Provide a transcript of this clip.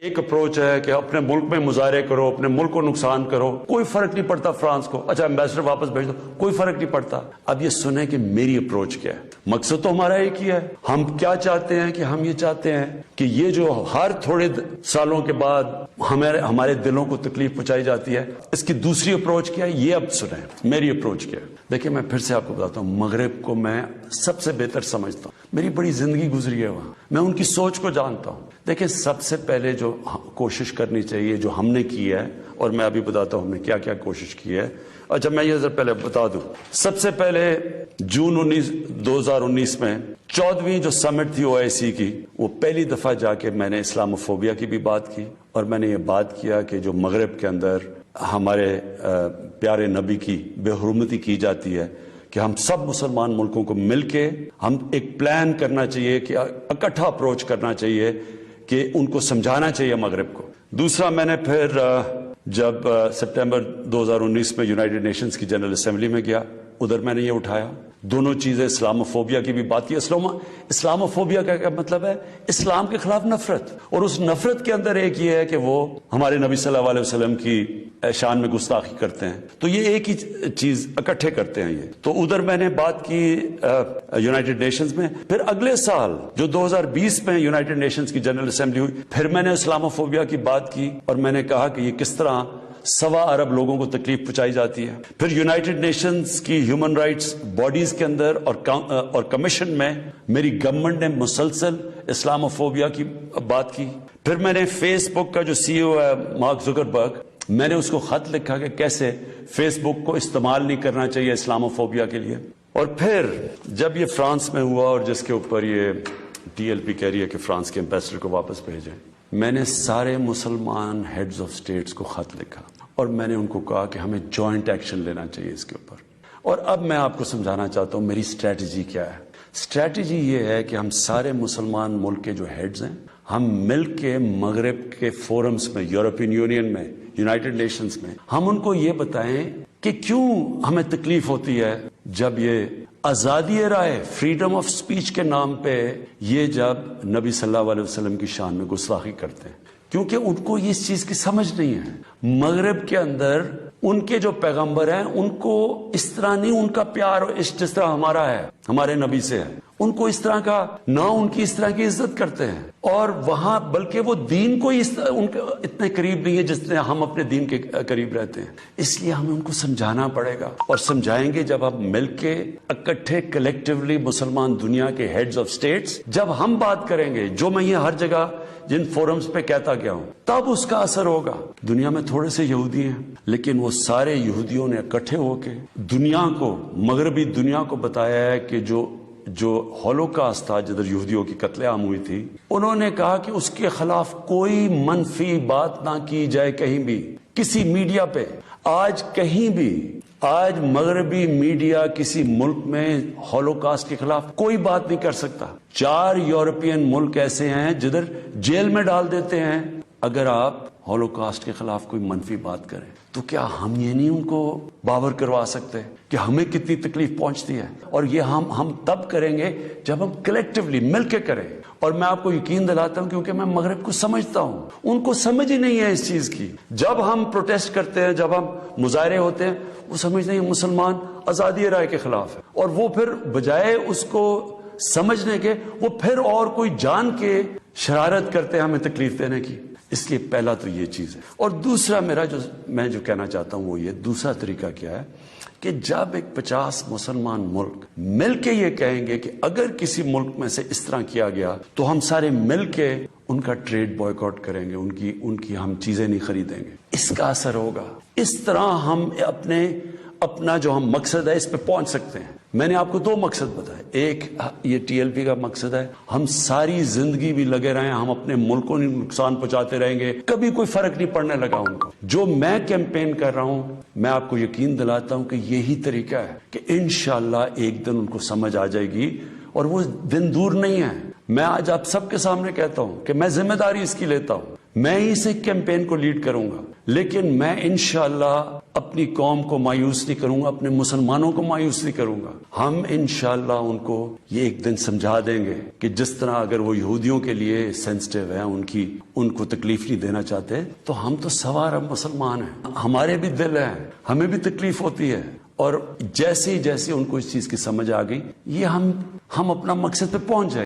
ایک اپروچ ہے کہ اپنے ملک میں مظاہرے کرو، اپنے ملک کو نقصان کرو، کوئی فرق نہیں پڑتا فرانس کو، اچھا ایمبیسڈر واپس بھیج دو، کوئی فرق نہیں پڑتا۔ اب یہ سنیں کہ میری اپروچ کیا ہے۔ مقصد تو ہمارا ایک ہی ہے، ہم کیا چاہتے ہیں کہ ہم یہ چاہتے ہیں کہ یہ جو ہر تھوڑے سالوں کے بعد ہمارے دلوں کو تکلیف پہنچائی جاتی ہے، اس کی دوسری اپروچ کیا ہے، یہ اب سنیں میری اپروچ کیا ہے۔ دیکھیں میں پھر سے آپ کو بتاتا ہوں، مغرب کو میں سب سے بہتر سمجھتا ہوں، میری بڑی زندگی گزری ہے وہاں، میں ان کی سوچ کو جانتا ہوں۔ دیکھیں سب سے پہلے جو کوشش کرنی چاہیے، جو ہم نے کی ہے، اور میں ابھی بتاتا ہوں ہم نے کیا کیا کوشش کی ہے۔ اچھا میں یہ پہلے بتا دوں، سب سے پہلے جون 2019 میں 14ویں جو سمٹ تھی OIC کی، وہ پہلی دفعہ جا کے میں نے اسلاموفوبیا کی بھی بات کی، اور میں نے یہ بات کیا کہ جو مغرب کے اندر ہمارے پیارے نبی کی بے حرمتی کی جاتی ہے، کہ ہم سب مسلمان ملکوں کو مل کے ہم ایک پلان کرنا چاہیے، کہ اکٹھا اپروچ کرنا چاہیے، کہ ان کو سمجھانا چاہیے مغرب کو۔ دوسرا میں نے پھر جب سپٹمبر 2019 میں یونائٹڈ نیشنز کی جنرل اسمبلی میں گیا، ادھر میں نے یہ اٹھایا، دونوں چیزیں، اسلاموفوبیا کی بھی بات کی۔ اسلاموفوبیا کا کیا مطلب ہے؟ اسلام کے خلاف نفرت، اور اس نفرت کے اندر ایک یہ ہے کہ وہ ہمارے نبی صلی اللہ علیہ وسلم کی شان میں گستاخی کرتے ہیں، تو یہ ایک ہی چیز اکٹھے کرتے ہیں یہ۔ تو ادھر میں نے بات کی یونائٹڈ نیشنز میں۔ پھر اگلے سال جو 2020 میں یونائٹڈ نیشنز کی جنرل اسمبلی ہوئی، پھر میں نے اسلاموفوبیا کی بات کی، اور میں نے کہا کہ یہ کس طرح 1.25 ارب لوگوں کو تکلیف پہنچائی جاتی ہے۔ پھر یونائٹڈ نیشنز کی ہیومن رائٹس باڈیز کے اندر اور کمیشن میں میری گورنمنٹ نے مسلسل اسلاموفوبیا کی بات کی۔ پھر میں نے فیس بک کا جو CEO ہے مارک زکربرگ، میں نے اس کو خط لکھا کہ کیسے فیس بک کو استعمال نہیں کرنا چاہیے اسلاموفوبیا کے لیے۔ اور پھر جب یہ فرانس میں ہوا، اور جس کے اوپر یہ TLP کہہ رہی ہے کہ فرانس کے ایمبیسڈر کو واپس بھیجیں، میں نے سارے مسلمان ہیڈز آف سٹیٹس کو خط لکھا، اور میں نے ان کو کہا کہ ہمیں جوائنٹ ایکشن لینا چاہیے اس کے اوپر۔ اور اب میں آپ کو سمجھانا چاہتا ہوں میری اسٹریٹجی کیا ہے۔ اسٹریٹجی یہ ہے کہ ہم سارے مسلمان ملک کے جو ہیڈز ہیں، ہم مل کے مغرب کے فورمز میں، یورپین یونین میں، یونائٹڈ نیشنز میں، ہم ان کو یہ بتائیں کہ کیوں ہمیں تکلیف ہوتی ہے جب یہ آزادی رائے، فریڈم آف سپیچ کے نام پہ یہ جب نبی صلی اللہ علیہ وسلم کی شان میں گستاخی کرتے ہیں، کیونکہ ان کو اس چیز کی سمجھ نہیں ہے۔ مغرب کے اندر ان کے جو پیغمبر ہیں، ان کو اس طرح نہیں، ان کا پیار جس طرح ہمارا ہے، ہمارے نبی سے ہے، ان کو اس طرح کا نہ، ان کی اس طرح کی عزت کرتے ہیں، اور وہاں بلکہ وہ دین کو ان کے اتنے قریب نہیں ہے جس طرح ہم اپنے دین کے قریب رہتے ہیں۔ اس لیے ہمیں ان کو سمجھانا پڑے گا، اور سمجھائیں گے جب ہم مل کے اکٹھے کلیکٹیولی مسلمان دنیا کے ہیڈز آف سٹیٹس جب ہم بات کریں گے، جو میں یہ ہر جگہ جن فورمز پہ کہتا گیا ہوں، تب اس کا اثر ہوگا۔ دنیا میں تھوڑے سے یہودی ہیں، لیکن وہ سارے یہودیوں نے اکٹھے ہو کے دنیا کو، مغربی دنیا کو بتایا ہے کہ جو ہولوکاسٹ تھا، جدھر یہودیوں کی قتل عام ہوئی تھی، انہوں نے کہا کہ اس کے خلاف کوئی منفی بات نہ کی جائے کہیں بھی، کسی میڈیا پہ۔ آج کہیں بھی، آج مغربی میڈیا کسی ملک میں ہولوکاسٹ کے خلاف کوئی بات نہیں کر سکتا۔ 4 یورپین ملک ایسے ہیں جدھر جیل میں ڈال دیتے ہیں اگر آپ ہولوکاسٹ کے خلاف کوئی منفی بات کریں۔ تو کیا ہم یہ نہیں ان کو باور کروا سکتے کہ ہمیں کتنی تکلیف پہنچتی ہے؟ اور یہ ہم تب کریں گے جب ہم کلیکٹیولی مل کے کریں۔ اور میں آپ کو یقین دلاتا ہوں، کیونکہ میں مغرب کو سمجھتا ہوں، ان کو سمجھ ہی نہیں ہے اس چیز کی۔ جب ہم پروٹیسٹ کرتے ہیں، جب ہم مظاہرے ہوتے ہیں، وہ سمجھتے ہیں مسلمان آزادی رائے کے خلاف ہے، اور وہ پھر بجائے اس کو سمجھنے کے، وہ پھر اور کوئی جان کے شرارت کرتے ہیں ہمیں تکلیف دینے کی۔ اس لیے پہلا تو یہ چیز ہے۔ اور دوسرا میں جو کہنا چاہتا ہوں وہ یہ، دوسرا طریقہ کیا ہے کہ جب ایک 50 مسلمان ملک مل کے یہ کہیں گے کہ اگر کسی ملک میں سے اس طرح کیا گیا تو ہم سارے مل کے ان کا ٹریڈ بوائکاٹ کریں گے، ان کی ہم چیزیں نہیں خریدیں گے، اس کا اثر ہوگا۔ اس طرح ہم اپنا جو ہم مقصد ہے اس پہ پہنچ سکتے ہیں۔ میں نے آپ کو 2 مقصد بتائے، ایک یہ TLP کا مقصد ہے، ہم ساری زندگی بھی لگے رہے ہیں، ہم اپنے ملک کو نقصان پہنچاتے رہیں گے، کبھی کوئی فرق نہیں پڑنے لگا ان کو۔ جو میں کیمپین کر رہا ہوں، میں آپ کو یقین دلاتا ہوں کہ یہی طریقہ ہے کہ انشاءاللہ ایک دن ان کو سمجھ آ جائے گی، اور وہ دن دور نہیں ہے۔ میں آج آپ سب کے سامنے کہتا ہوں کہ میں ذمہ داری اس کی لیتا ہوں۔ میں ہی سے کیمپین کو لیڈ کروں گا، لیکن میں انشاءاللہ اپنی قوم کو مایوس نہیں کروں گا، اپنے مسلمانوں کو مایوس نہیں کروں گا۔ ہم انشاءاللہ ان کو یہ ایک دن سمجھا دیں گے کہ جس طرح اگر وہ یہودیوں کے لیے سینسٹیو ہیں، ان کو تکلیف نہیں دینا چاہتے، تو ہم تو سوا ارب مسلمان ہیں، ہمارے بھی دل ہیں، ہمیں بھی تکلیف ہوتی ہے، اور جیسے ان کو اس چیز کی سمجھ آ گئی، یہ ہم اپنا مقصد پہ پہنچ جائیں۔